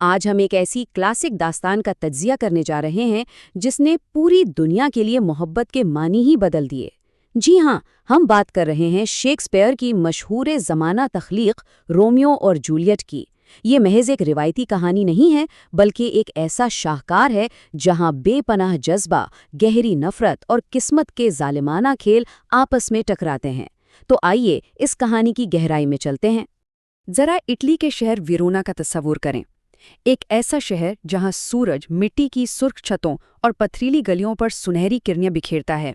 آج ہم ایک ایسی کلاسک داستان کا تجزیہ کرنے جا رہے ہیں جس نے پوری دنیا کے لیے محبت کے معنی ہی بدل دیے۔ جی ہاں، ہم بات کر رہے ہیں شیکسپیئر کی مشہور زمانہ تخلیق رومیو اور جولیٹ کی۔ یہ محض ایک روایتی کہانی نہیں ہے، بلکہ ایک ایسا شاہکار ہے جہاں بے پناہ جذبہ، گہری نفرت اور قسمت کے ظالمانہ کھیل آپس میں ٹکراتے ہیں۔ تو آئیے اس کہانی کی گہرائی میں چلتے ہیں۔ ذرا اٹلی کے شہر ویرونا کا تصور کریں۔ ایک ایسا شہر جہاں سورج مٹی کی سرخ چھتوں اور پتھریلی گلیوں پر سنہری کرنیاں بکھیرتا ہے۔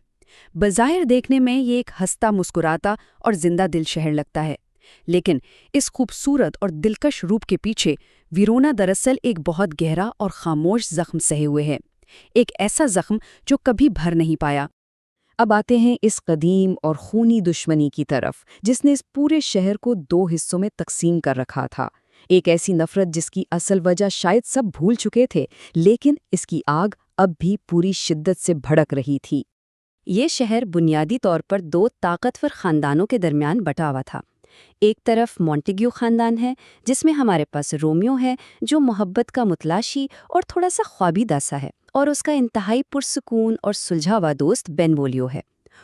بظاہر دیکھنے میں یہ ایک ہنستا مسکراتا اور زندہ دل شہر لگتا ہے، لیکن اس خوبصورت اور دلکش روپ کے پیچھے ویرونا دراصل ایک بہت گہرا اور خاموش زخم سہے ہوئے ہے، ایک ایسا زخم جو کبھی بھر نہیں پایا۔ اب آتے ہیں اس قدیم اور خونی دشمنی کی طرف جس نے اس پورے شہر کو دو حصوں میں تقسیم کر رکھا تھا۔ ایک ایسی نفرت جس کی اصل وجہ شاید سب بھول چکے تھے، لیکن اس کی آگ اب بھی پوری شدت سے بھڑک رہی تھی۔ یہ شہر بنیادی طور پر دو طاقتور خاندانوں کے درمیان بٹا ہوا تھا۔ ایک طرف مونٹیگیو خاندان ہے جس میں ہمارے پاس رومیو ہے جو محبت کا متلاشی اور تھوڑا سا خوابیدہ سا ہے، اور اس کا انتہائی پرسکون اور سلجھا ہوا دوست بینولیو ہے۔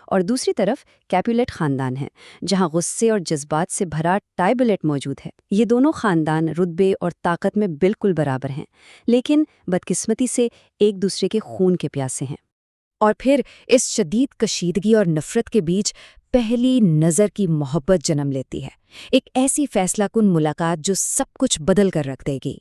اور دوسری طرف کیپولیٹ خاندان ہے جہاں غصے اور جذبات سے بھرا ٹائبلیٹ موجود ہے۔ یہ دونوں خاندان رتبے اور طاقت میں بالکل برابر ہیں، لیکن بدقسمتی سے ایک دوسرے کے خون کے پیاسے ہیں۔ اور پھر اس شدید کشیدگی اور نفرت کے بیچ پہلی نظر کی محبت جنم لیتی ہے، ایک ایسی فیصلہ کن ملاقات جو سب کچھ بدل کر رکھ دے گی۔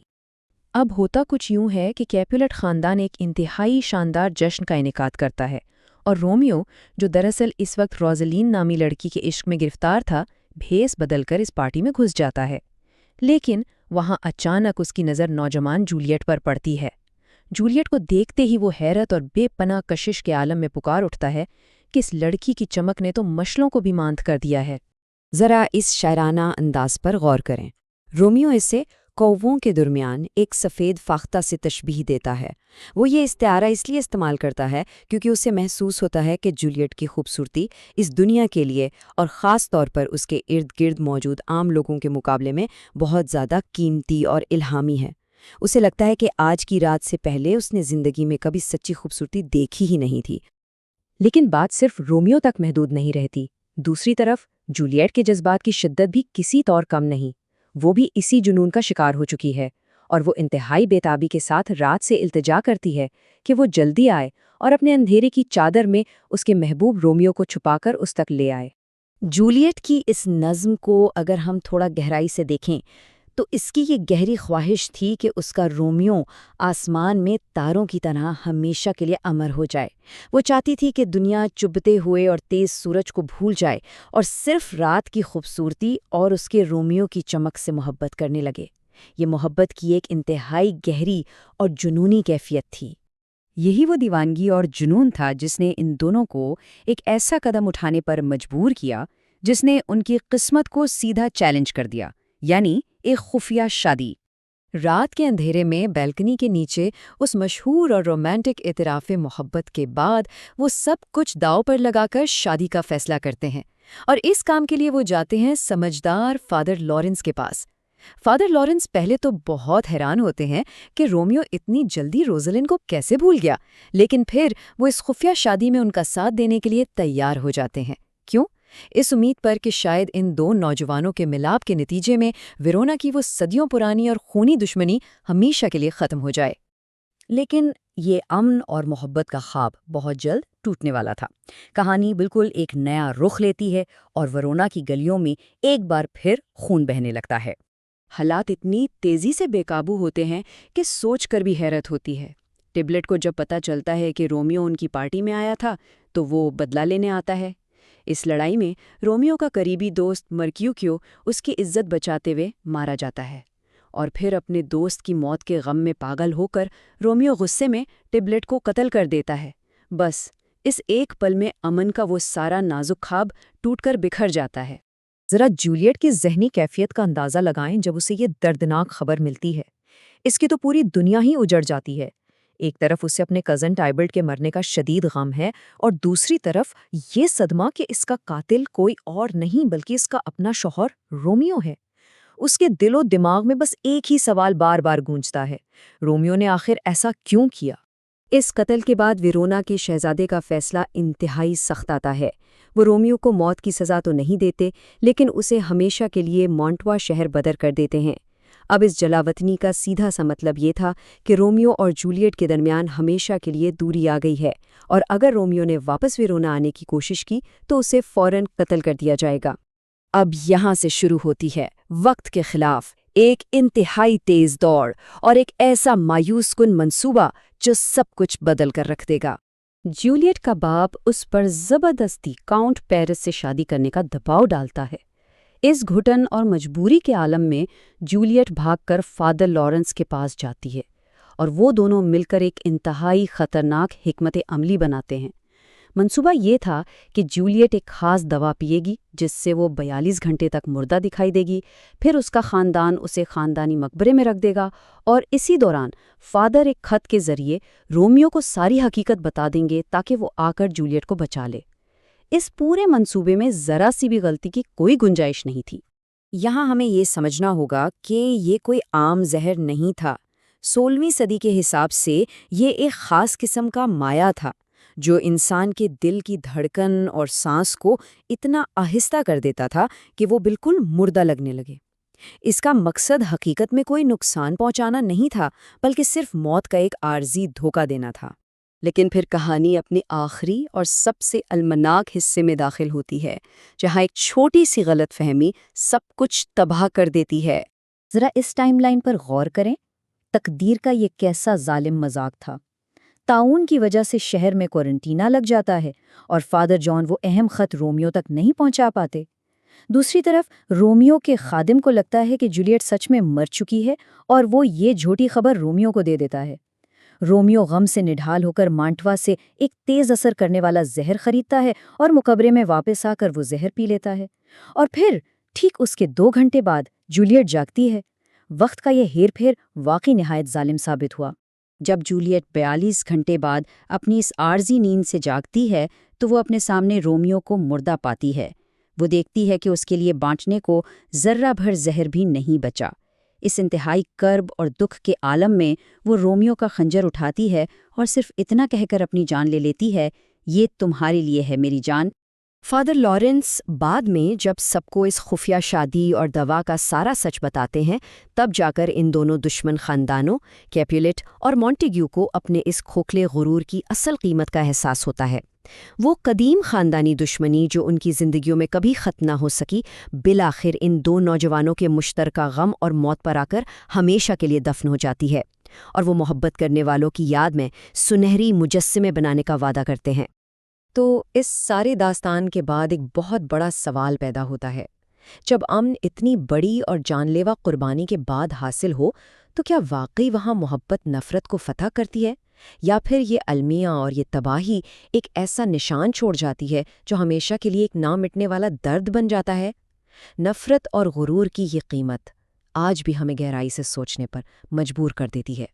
اب ہوتا کچھ یوں ہے کہ کیپولیٹ خاندان ایک انتہائی شاندار جشن کا انعقاد کرتا ہے، اور رومیو جو دراصل اس وقت روزلین نامی لڑکی کے عشق میں گرفتار تھا، بھیس بدل کر اس پارٹی میں گھس جاتا ہے۔ لیکن وہاں اچانک اس کی نظر نوجوان جولیٹ پر پڑتی ہے۔ جولیٹ کو دیکھتے ہی وہ حیرت اور بے پناہ کشش کے عالم میں پکار اٹھتا ہے کہ اس لڑکی کی چمک نے تو مشلوں کو بھی ماند کر دیا ہے۔ ذرا اس شاعرانہ انداز پر غور کریں۔ رومیو اسے کوووں کے درمیان ایک سفید فاختہ سے تشبیہ دیتا ہے۔ وہ یہ استعارہ اس لیے استعمال کرتا ہے کیونکہ اسے محسوس ہوتا ہے کہ جولیٹ کی خوبصورتی اس دنیا کے لیے اور خاص طور پر اس کے ارد گرد موجود عام لوگوں کے مقابلے میں بہت زیادہ قیمتی اور الہامی ہے۔ اسے لگتا ہے کہ آج کی رات سے پہلے اس نے زندگی میں کبھی سچی خوبصورتی دیکھی ہی نہیں تھی۔ لیکن بات صرف رومیو تک محدود نہیں رہتی۔ دوسری طرف جولیٹ کے جذبات کی شدت بھی کسی طور کم نہیں۔ وہ بھی اسی جنون کا شکار ہو چکی ہے، اور وہ انتہائی بے تابی کے ساتھ رات سے التجا کرتی ہے کہ وہ جلدی آئے اور اپنے اندھیرے کی چادر میں اس کے محبوب رومیو کو چھپا کر اس تک لے آئے۔ جولیٹ کی اس نظم کو اگر ہم تھوڑا گہرائی سے دیکھیں تو اس کی یہ گہری خواہش تھی کہ اس کا رومیو آسمان میں تاروں کی طرح ہمیشہ کے لیے امر ہو جائے۔ وہ چاہتی تھی کہ دنیا چبھتے ہوئے اور تیز سورج کو بھول جائے اور صرف رات کی خوبصورتی اور اس کے رومیو کی چمک سے محبت کرنے لگے۔ یہ محبت کی ایک انتہائی گہری اور جنونی کیفیت تھی۔ یہی وہ دیوانگی اور جنون تھا جس نے ان دونوں کو ایک ایسا قدم اٹھانے پر مجبور کیا جس نے ان کی قسمت کو سیدھا چیلنج کر دیا، یعنی ایک خفیہ شادی۔ رات کے اندھیرے میں بیلکنی کے نیچے اس مشہور اور رومانٹک اعتراف محبت کے بعد وہ سب کچھ داؤ پر لگا کر شادی کا فیصلہ کرتے ہیں، اور اس کام کے لیے وہ جاتے ہیں سمجھدار فادر لارنس کے پاس۔ فادر لارنس پہلے تو بہت حیران ہوتے ہیں کہ رومیو اتنی جلدی روزلین کو کیسے بھول گیا، لیکن پھر وہ اس خفیہ شادی میں ان کا ساتھ دینے کے لیے تیار ہو جاتے ہیں۔ کیوں؟ اس امید پر کہ شاید ان دو نوجوانوں کے ملاپ کے نتیجے میں ویرونا کی وہ صدیوں پرانی اور خونی دشمنی ہمیشہ کے لیے ختم ہو جائے۔ لیکن یہ امن اور محبت کا خواب بہت جلد ٹوٹنے والا تھا۔ کہانی بالکل ایک نیا رخ لیتی ہے اور ویرونا کی گلیوں میں ایک بار پھر خون بہنے لگتا ہے۔ حالات اتنی تیزی سے بے قابو ہوتے ہیں کہ سوچ کر بھی حیرت ہوتی ہے۔ ٹبلٹ کو جب پتہ چلتا ہے کہ رومیو ان کی پارٹی میں آیا تھا تو وہ بدلہ لینے آتا ہے۔ اس لڑائی میں رومیو کا قریبی دوست مرکیوکیو اس کی عزت بچاتے ہوئے مارا جاتا ہے، اور پھر اپنے دوست کی موت کے غم میں پاگل ہو کر رومیو غصے میں ٹبلٹ کو قتل کر دیتا ہے۔ بس اس ایک پل میں امن کا وہ سارا نازک خواب ٹوٹ کر بکھر جاتا ہے۔ ذرا جولیٹ کی ذہنی کیفیت کا اندازہ لگائیں جب اسے یہ دردناک خبر ملتی ہے۔ اس کی تو پوری دنیا ہی اجڑ جاتی ہے۔ ایک طرف اسے اپنے کزن ٹائبلٹ کے مرنے کا شدید غم ہے، اور دوسری طرف یہ صدمہ کہ اس کا قاتل کوئی اور نہیں بلکہ اس کا اپنا شوہر رومیو ہے۔ اس کے دل و دماغ میں بس ایک ہی سوال بار بار گونجتا ہے، رومیو نے آخر ایسا کیوں کیا؟ اس قتل کے بعد ویرونا کے شہزادے کا فیصلہ انتہائی سخت آتا ہے۔ وہ رومیو کو موت کی سزا تو نہیں دیتے، لیکن اسے ہمیشہ کے لیے مانٹوا شہر بدر کر دیتے ہیں۔ اب اس جلاوطنی کا سیدھا سا مطلب یہ تھا کہ رومیو اور جولیٹ کے درمیان ہمیشہ کے لیے دوری آ گئی ہے، اور اگر رومیو نے واپس ویرونا آنے کی کوشش کی تو اسے فوراً قتل کر دیا جائے گا۔ اب یہاں سے شروع ہوتی ہے وقت کے خلاف ایک انتہائی تیز دوڑ اور ایک ایسا مایوس کن منصوبہ جو سب کچھ بدل کر رکھ دے گا۔ جولیٹ کا باپ اس پر زبردستی کاؤنٹ پیرس سے شادی کرنے کا دباؤ ڈالتا ہے۔ اس گھٹن اور مجبوری کے عالم میں جولیٹ بھاگ کر فادر لارنس کے پاس جاتی ہے، اور وہ دونوں مل کر ایک انتہائی خطرناک حکمت عملی بناتے ہیں۔ منصوبہ یہ تھا کہ جولیٹ ایک خاص دوا پیے گی جس سے وہ 42 گھنٹے تک مردہ دکھائی دے گی، پھر اس کا خاندان اسے خاندانی مقبرے میں رکھ دے گا، اور اسی دوران فادر ایک خط کے ذریعے رومیو کو ساری حقیقت بتا دیں گے تاکہ وہ آ کر جولیٹ کو بچا لے۔ اس پورے منصوبے میں ذرا سی بھی غلطی کی کوئی گنجائش نہیں تھی۔ یہاں ہمیں یہ سمجھنا ہوگا کہ یہ کوئی عام زہر نہیں تھا۔ 16ویں صدی کے حساب سے یہ ایک خاص قسم کا مایا تھا جو انسان کے دل کی دھڑکن اور سانس کو اتنا آہستہ کر دیتا تھا کہ وہ بالکل مردہ لگنے لگے۔ اس کا مقصد حقیقت میں کوئی نقصان پہنچانا نہیں تھا، بلکہ صرف موت کا ایک عارضی دھوکہ دینا تھا۔ لیکن پھر کہانی اپنے آخری اور سب سے المناک حصے میں داخل ہوتی ہے، جہاں ایک چھوٹی سی غلط فہمی سب کچھ تباہ کر دیتی ہے۔ ذرا اس ٹائم لائن پر غور کریں۔ تقدیر کا یہ کیسا ظالم مذاق تھا۔ تعاون کی وجہ سے شہر میں کوارنٹینا لگ جاتا ہے اور فادر جان وہ اہم خط رومیو تک نہیں پہنچا پاتے۔ دوسری طرف رومیو کے خادم کو لگتا ہے کہ جولیٹ سچ میں مر چکی ہے، اور وہ یہ جھوٹی خبر رومیو کو دے دیتا ہے۔ رومیو غم سے نڈھال ہو کر مانٹوا سے ایک تیز اثر کرنے والا زہر خریدتا ہے اور مقبرے میں واپس آ کر وہ زہر پی لیتا ہے، اور پھر ٹھیک اس کے 2 گھنٹے بعد جولیٹ جاگتی ہے۔ وقت کا یہ ہیر پھیر واقعی نہایت ظالم ثابت ہوا۔ جب جولیٹ 42 گھنٹے بعد اپنی اس عارضی نیند سے جاگتی ہے تو وہ اپنے سامنے رومیو کو مردہ پاتی ہے۔ وہ دیکھتی ہے کہ اس کے لیے بانٹنے کو ذرہ بھر زہر بھی نہیں بچا۔ اس انتہائی کرب اور دکھ کے عالم میں وہ رومیو کا خنجر اٹھاتی ہے اور صرف اتنا کہہ کر اپنی جان لے لیتی ہے، یہ تمہارے لیے ہے میری جان۔ فادر لارنس بعد میں جب سب کو اس خفیہ شادی اور دوا کا سارا سچ بتاتے ہیں، تب جا کر ان دونوں دشمن خاندانوں کیپیولیٹ اور مونٹیگیو کو اپنے اس کھوکھلے غرور کی اصل قیمت کا احساس ہوتا ہے۔ وہ قدیم خاندانی دشمنی جو ان کی زندگیوں میں کبھی ختم نہ ہو سکی، بالآخر ان 2 نوجوانوں کے مشترکہ غم اور موت پر آ کر ہمیشہ کے لیے دفن ہو جاتی ہے، اور وہ محبت کرنے والوں کی یاد میں سنہری مجسمے بنانے کا وعدہ کرتے ہیں۔ تو اس سارے داستان کے بعد ایک بہت بڑا سوال پیدا ہوتا ہے۔ جب امن اتنی بڑی اور جان لیوا قربانی کے بعد حاصل ہو تو کیا واقعی وہاں محبت نفرت کو فتح کرتی ہے، یا پھر یہ المیہ اور یہ تباہی ایک ایسا نشان چھوڑ جاتی ہے جو ہمیشہ کے لیے ایک نہ مٹنے والا درد بن جاتا ہے؟ نفرت اور غرور کی یہ قیمت آج بھی ہمیں گہرائی سے سوچنے پر مجبور کر دیتی ہے۔